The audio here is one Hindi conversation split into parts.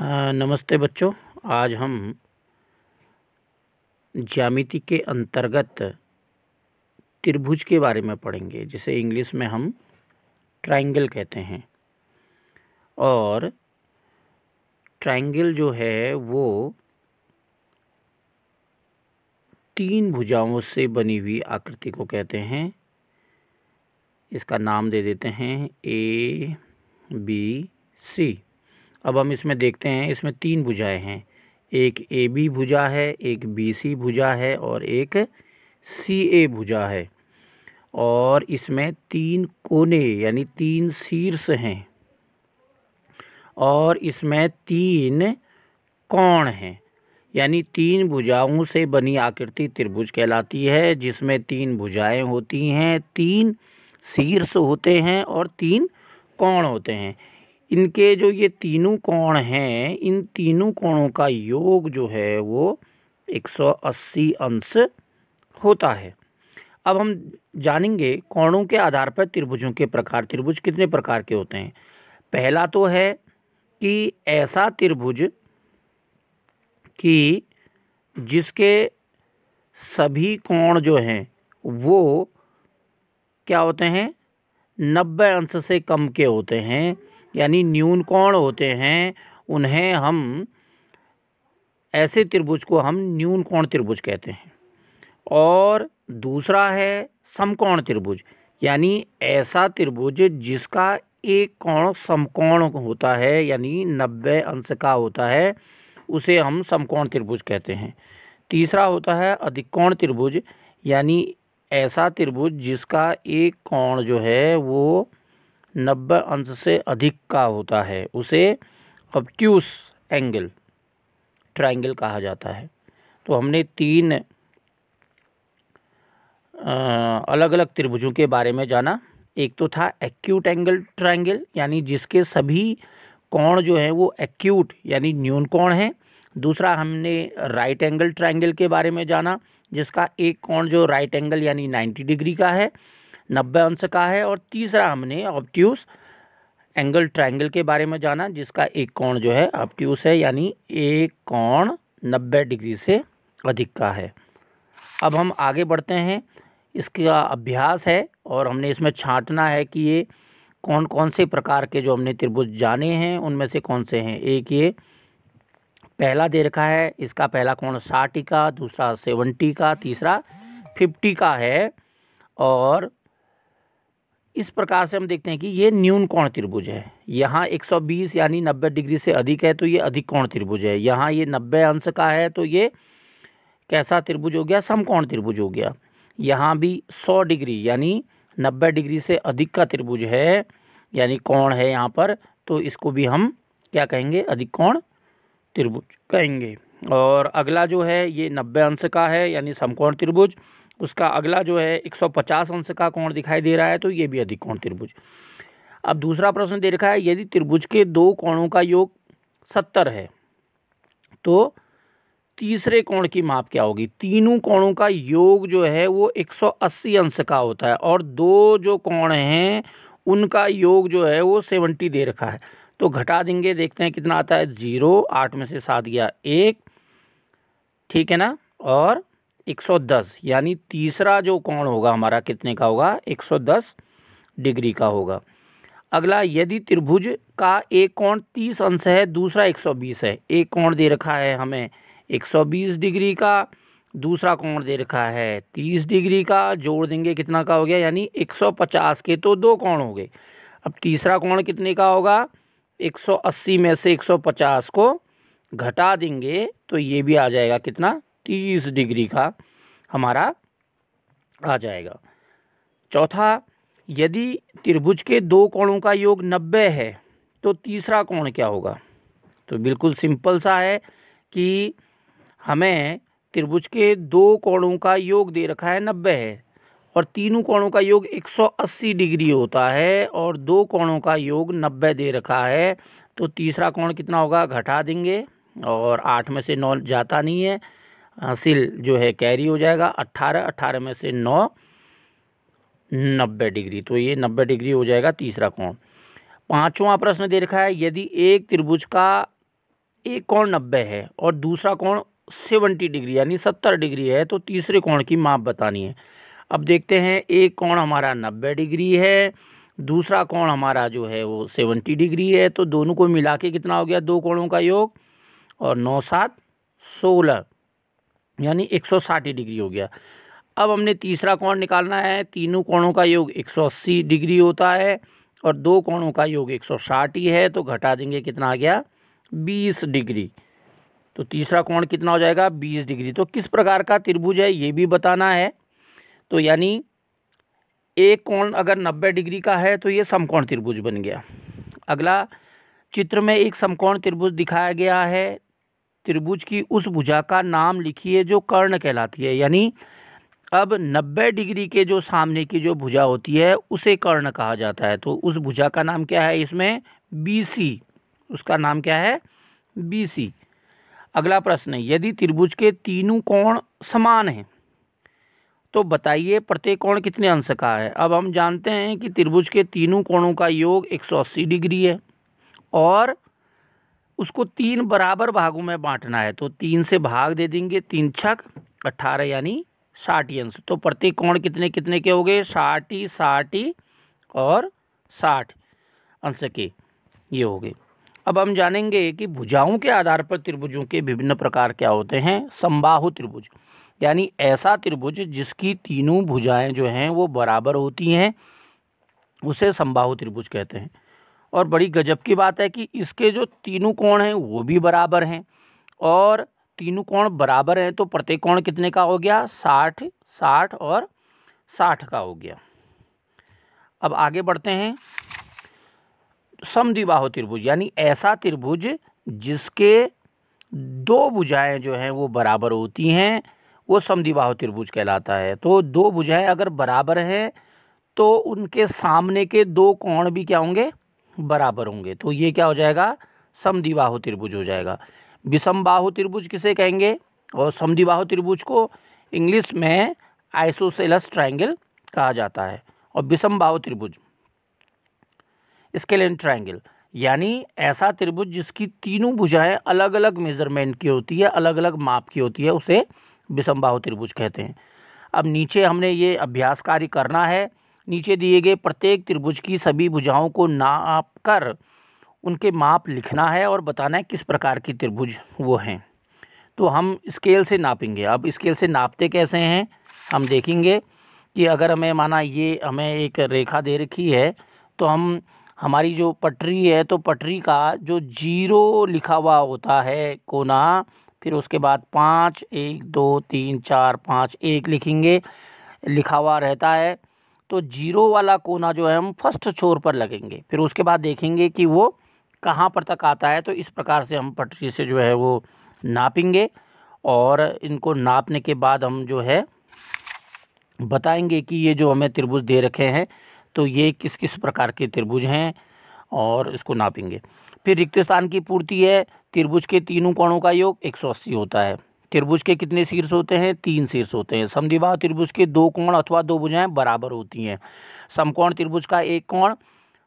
नमस्ते बच्चों। आज हम ज्यामिति के अंतर्गत त्रिभुज के बारे में पढ़ेंगे, जिसे इंग्लिश में हम ट्रायंगल कहते हैं। और ट्रायंगल जो है वो 3 भुजाओं से बनी हुई आकृति को कहते हैं। इसका नाम दे देते हैं ए बी सी। अब हम इसमें देखते हैं, इसमें 3 भुजाएं हैं। एक ए बी भुजा है, एक बी सी भुजा है और एक सी ए भुजा है। और इसमें 3 कोने यानी 3 शीर्ष हैं और इसमें 3 कोण हैं, यानी 3 भुजाओं से बनी आकृति त्रिभुज कहलाती है, जिसमें 3 भुजाएं होती हैं, 3 शीर्ष होते हैं और 3 कोण होते हैं। इनके जो ये तीनों कोण हैं, इन तीनों कोणों का योग जो है वो 180 अंश होता है। अब हम जानेंगे कोणों के आधार पर त्रिभुजों के प्रकार। त्रिभुज कितने प्रकार के होते हैं? पहला तो है कि ऐसा त्रिभुज कि जिसके सभी कोण जो हैं वो क्या होते हैं, 90 अंश से कम के होते हैं, यानी न्यून कोण होते हैं। उन्हें हम, ऐसे त्रिभुज को हम न्यून कोण त्रिभुज कहते हैं। और दूसरा है समकोण त्रिभुज, यानी ऐसा त्रिभुज जिसका एक कोण समकोण होता है, यानी 90 अंश का होता है, उसे हम समकोण त्रिभुज कहते हैं। तीसरा होता है अधिकोण त्रिभुज, यानी ऐसा त्रिभुज जिसका एक कोण जो है वो 90 अंश से अधिक का होता है, उसे ऑब्ट्यूस एंगल ट्रायंगल कहा जाता है। तो हमने 3 अलग अलग त्रिभुजों के बारे में जाना। एक तो था एक्यूट एंगल ट्रायंगल, यानी जिसके सभी कोण जो हैं वो एक्यूट यानी न्यून कोण हैं। दूसरा हमने राइट एंगल ट्रायंगल के बारे में जाना, जिसका एक कोण जो राइट एंगल यानी 90 डिग्री का है, 90 अंश का है। और तीसरा हमने ऑब्ट्यूस एंगल ट्रायंगल के बारे में जाना, जिसका एक कोण जो है ऑब्ट्यूस है, यानी एक कोण 90 डिग्री से अधिक का है। अब हम आगे बढ़ते हैं। इसका अभ्यास है और हमने इसमें छांटना है कि ये कौन कौन से प्रकार के जो हमने त्रिभुज जाने हैं उनमें से कौन से हैं। एक ये पहला दे रखा है, इसका पहला कोण 60 का, दूसरा 70 का, तीसरा 50 का है। और इस प्रकार से हम देखते हैं कि ये न्यून कोण त्रिभुज है। यहाँ 120 यानी 90 डिग्री से अधिक है तो ये अधिक कोण त्रिभुज है। यहाँ ये 90 अंश का है तो ये कैसा त्रिभुज हो गया, समकोण त्रिभुज हो गया। यहाँ भी 100 डिग्री यानी 90 डिग्री से अधिक का त्रिभुज है, यानी कोण है यहाँ पर, तो इसको भी हम क्या कहेंगे, अधिक कोण त्रिभुज कहेंगे। और अगला जो है ये 90 अंश का है यानी समकोण त्रिभुज। उसका अगला जो है 150 अंश का कोण दिखाई दे रहा है तो ये भी अधिक कोण त्रिभुज। अब दूसरा प्रश्न दे रखा है, यदि त्रिभुज के 2 कोणों का योग 70 है तो तीसरे कोण की माप क्या होगी? तीनों कोणों का योग जो है वो 180 अंश का होता है और 2 जो कोण हैं उनका योग जो है वो 70 दे रखा है। तो घटा देंगे, देखते हैं कितना आता है। 0, 8 में से 7 गया 1, ठीक है ना, और 110, यानी तीसरा जो कोण होगा हमारा कितने का होगा, 110 डिग्री का होगा। अगला, यदि त्रिभुज का एक कोण 30 अंश है, दूसरा 120 है। एक कोण दे रखा है हमें 120 डिग्री का, दूसरा कोण दे रखा है 30 डिग्री का, जोड़ देंगे कितना का हो गया, यानी 150 के तो 2 कोण हो गए। अब तीसरा कोण कितने का होगा, 180 में से 150 को घटा देंगे तो ये भी आ जाएगा कितना, 30 डिग्री का हमारा आ जाएगा। चौथा, यदि त्रिभुज के 2 कोणों का योग 90 है तो तीसरा कोण क्या होगा? तो बिल्कुल सिंपल सा है कि हमें त्रिभुज के 2 कोणों का योग दे रखा है 90 है और तीनों कोणों का योग 180 डिग्री होता है और 2 कोणों का योग 90 दे रखा है, तो तीसरा कोण कितना होगा, घटा देंगे और 8 में से 9 जाता नहीं है, हासिल जो है कैरी हो जाएगा। 18, 18 में से 9, 90 डिग्री, तो ये 90 डिग्री हो जाएगा तीसरा कोण। 5वां प्रश्न दे रखा है, यदि एक त्रिभुज का एक कोण 90 है और दूसरा कोण 70 डिग्री यानी 70 डिग्री है, तो तीसरे कोण की माप बतानी है। अब देखते हैं, एक कोण हमारा 90 डिग्री है, दूसरा कोण हमारा जो है वो 70 डिग्री है, तो दोनों को मिला के कितना हो गया, दो कोणों का योग, और 9 7 16 यानी 160 डिग्री हो गया। अब हमने तीसरा कोण निकालना है, तीनों कोणों का योग 180 डिग्री होता है और दो कोणों का योग 160 ही है, तो घटा देंगे, कितना आ गया, 20 डिग्री। तो तीसरा कोण कितना हो जाएगा, 20 डिग्री। तो किस प्रकार का त्रिभुज है ये भी बताना है। तो यानी एक कोण अगर 90 डिग्री का है तो ये समकोण त्रिभुज बन गया। अगला चित्र में एक समकोण त्रिभुज दिखाया गया है। त्रिभुज की उस भुजा का नाम लिखिए जो कर्ण कहलाती है। यानी अब 90 डिग्री के जो सामने की जो भुजा होती है उसे कर्ण कहा जाता है। तो उस भुजा का नाम क्या है इसमें, BC। उसका नाम क्या है, BC। अगला प्रश्न है, यदि त्रिभुज के तीनों कोण समान हैं तो बताइए प्रत्येक कोण कितने अंश का है। अब हम जानते हैं कि त्रिभुज के तीनों कोणों का योग 180 डिग्री है और उसको 3 बराबर भागों में बांटना है। तो 3 से भाग दे देंगे, 3 छक 18 यानी 60 अंश। तो प्रत्येक कोण कितने कितने के हो गए, 60 60 और 60 अंश के ये हो गए। अब हम जानेंगे कि भुजाओं के आधार पर त्रिभुजों के विभिन्न प्रकार क्या होते हैं। समबाहु त्रिभुज यानी ऐसा त्रिभुज जिसकी तीनों भुजाएं जो हैं वो बराबर होती हैं उसे समबाहु त्रिभुज कहते हैं। और बड़ी गजब की बात है कि इसके जो तीनों कोण हैं वो भी बराबर हैं और तीनों कोण बराबर हैं तो प्रत्येक कोण कितने का हो गया, 60 60 और 60 का हो गया। अब आगे बढ़ते हैं, समद्विबाहु त्रिभुज यानी ऐसा त्रिभुज जिसके दो भुजाएं जो हैं वो बराबर होती हैं वो समद्विबाहु त्रिभुज कहलाता है। तो दो भुजाएं अगर बराबर हैं तो उनके सामने के दो कोण भी क्या होंगे, बराबर होंगे। तो ये क्या हो जाएगा, समद्विबाहु त्रिभुज हो जाएगा। विषमबाहु त्रिभुज किसे कहेंगे, और समद्विबाहु त्रिभुज को इंग्लिश में आइसोसेलेस ट्रायंगल कहा जाता है। और विषमबाहु त्रिभुज स्केलेन ट्रायंगल यानी ऐसा त्रिभुज जिसकी तीनों भुजाएं अलग अलग मेजरमेंट की होती है, अलग अलग माप की होती है, उसे विषमबाहु त्रिभुज कहते हैं। अब नीचे हमने ये अभ्यास कार्य करना है। नीचे दिए गए प्रत्येक त्रिभुज की सभी भुजाओं को नाप कर उनके माप लिखना है और बताना है किस प्रकार की त्रिभुज वो हैं। तो हम स्केल से नापेंगे। अब स्केल से नापते कैसे हैं हम देखेंगे कि अगर हमें माना ये हमें एक रेखा दे रखी है तो हम हमारी जो पटरी है तो पटरी का जो 0 लिखा हुआ होता है कोना, फिर उसके बाद 5 1 2 3 4 5 1 लिखेंगे, लिखा हुआ रहता है। तो 0 वाला कोना जो है हम फर्स्ट छोर पर लगेंगे, फिर उसके बाद देखेंगे कि वो कहाँ पर तक आता है। तो इस प्रकार से हम पटरी से जो है वो नापेंगे और इनको नापने के बाद हम जो है बताएंगे कि ये जो हमें त्रिभुज दे रखे हैं तो ये किस किस प्रकार के त्रिभुज हैं और इसको नापेंगे। फिर रिक्त स्थान की पूर्ति है। त्रिभुज के तीनों कोणों का योग 180 होता है। त्रिभुज के कितने शीर्ष होते हैं, 3 शीर्ष होते हैं। समद्विबाहु त्रिभुज के दो कोण अथवा दो भुजाएं बराबर होती हैं। समकोण त्रिभुज का एक कोण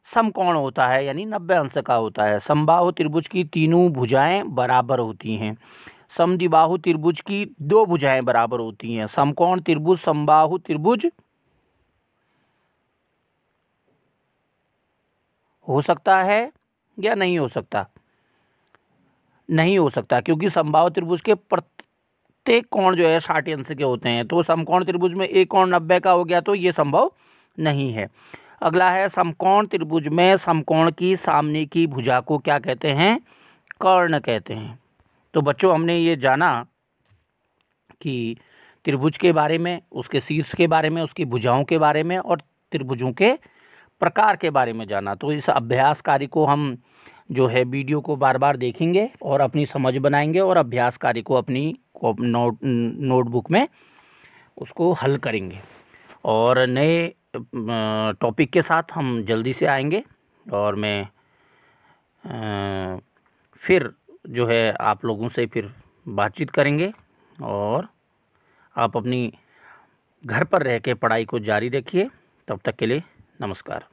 समकोण होता है यानी 90 अंश का होता है। समबाहु त्रिभुज की तीनों भुजाएं बराबर होती हैं। समद्विबाहु त्रिभुज की दो भुजाएं बराबर होती हैं। समकोण त्रिभुज समबाहु त्रिभुज हो सकता है या नहीं हो सकता, नहीं हो सकता, क्योंकि समबाहु त्रिभुज के प्रत्येक कोण जो है 60 अंश के होते हैं। तो समकोण त्रिभुज में एक कोण 90 का हो गया तो ये संभव नहीं है। अगला है समकोण त्रिभुज में समकोण की सामने की भुजा को क्या कहते हैं, कर्ण कहते हैं। तो बच्चों हमने ये जाना कि त्रिभुज के बारे में, उसके शीर्ष के बारे में, उसकी भुजाओं के बारे में और त्रिभुजों के प्रकार के बारे में जाना। तो इस अभ्यास कार्य को हम जो है वीडियो को बार बार देखेंगे और अपनी समझ बनाएंगे और अभ्यास कार्य को अपनी नोटबुक में उसको हल करेंगे और नए टॉपिक के साथ हम जल्दी से आएंगे। और मैं फिर जो है आप लोगों से फिर बातचीत करेंगे और आप अपनी घर पर रह के पढ़ाई को जारी रखिए। तब तक के लिए नमस्कार।